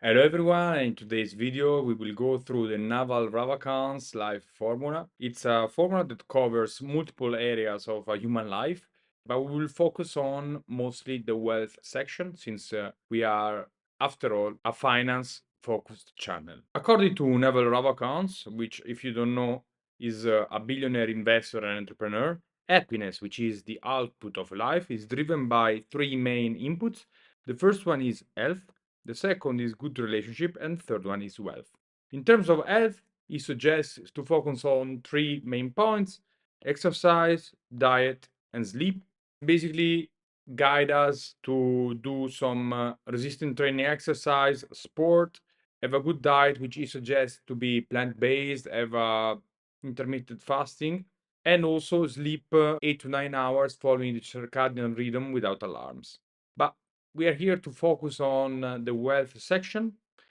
Hello everyone, and in today's video we will go through the Naval Ravikant's life formula. It's a formula that covers multiple areas of a human life, but we will focus on mostly the wealth section since we are, after all, a finance-focused channel. According to Naval Ravikant, which if you don't know is a billionaire investor and entrepreneur, happiness, which is the output of life, is driven by three main inputs. The first one is health. The second is good relationship, and third one is wealth. In terms of health, he suggests to focus on three main points: exercise, diet, and sleep. Basically, guide us to do some resistance training exercise, sport, have a good diet, which he suggests to be plant-based, have intermittent fasting, and also sleep 8 to 9 hours following the circadian rhythm without alarms. But we are here to focus on the wealth section.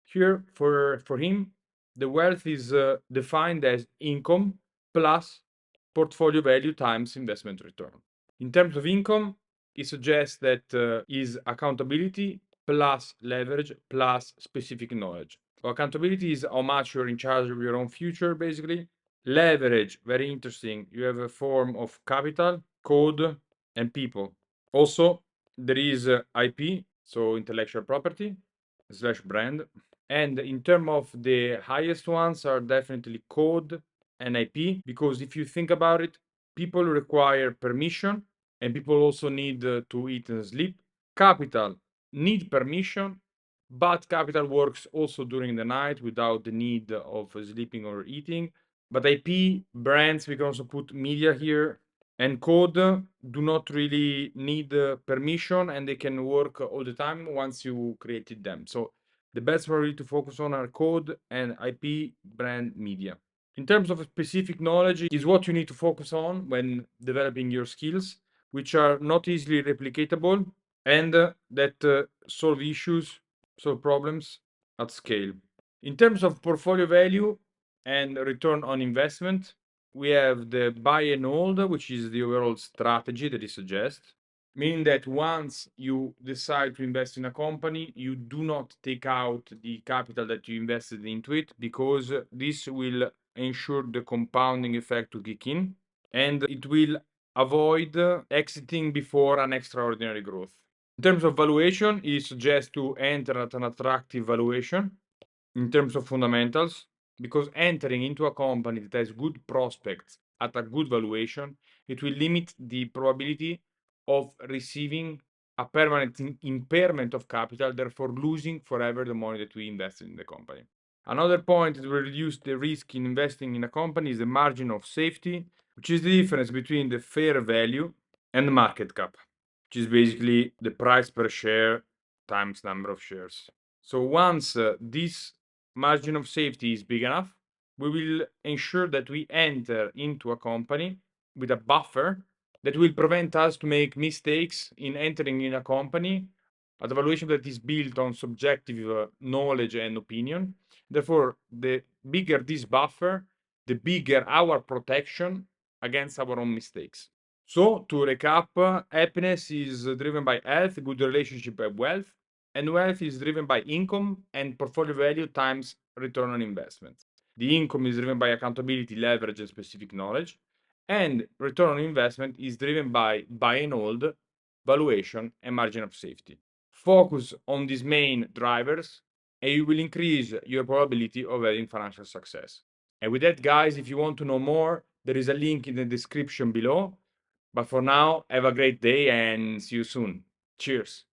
Here, for him, the wealth is defined as income plus portfolio value times investment return. In terms of income, he suggests that is accountability plus leverage plus specific knowledge. So accountability is how much you're in charge of your own future, basically. Leverage, very interesting. You have a form of capital, code, and people. Also, there is IP, so intellectual property slash brand. And in terms of the highest ones are definitely code and IP, because if you think about it, people require permission and people also need to eat and sleep. Capital need permission, but capital works also during the night without the need of sleeping or eating. But IP, brands, we can also put media here, and code do not really need permission and they can work all the time once you created them. So the best probably to focus on are code and IP, brand, media. In terms of specific knowledge is what you need to focus on when developing your skills, which are not easily replicatable and that solve issues, solve problems at scale. In terms of portfolio value and return on investment, we have the buy and hold, which is the overall strategy that he suggests, meaning that once you decide to invest in a company, you do not take out the capital that you invested into it, because this will ensure the compounding effect to kick in and it will avoid exiting before an extraordinary growth. In terms of valuation, he suggests to enter at an attractive valuation in terms of fundamentals, because entering into a company that has good prospects at a good valuation, it will limit the probability of receiving a permanent impairment of capital, therefore losing forever the money that we invested in the company. Another point that will reduce the risk in investing in a company is the margin of safety, which is the difference between the fair value and the market cap, which is basically the price per share times number of shares. So once this margin of safety is big enough, we will ensure that we enter into a company with a buffer that will prevent us to make mistakes in entering in a company at a valuation that is built on subjective knowledge and opinion. Therefore, the bigger this buffer, the bigger our protection against our own mistakes. So, to recap, happiness is driven by health, good relationship, and wealth. And wealth is driven by income and portfolio value times return on investment. The income is driven by accountability, leverage, and specific knowledge. And return on investment is driven by buy and hold, valuation, and margin of safety. Focus on these main drivers, and you will increase your probability of having financial success. And with that, guys, if you want to know more, there is a link in the description below. But for now, have a great day and see you soon. Cheers.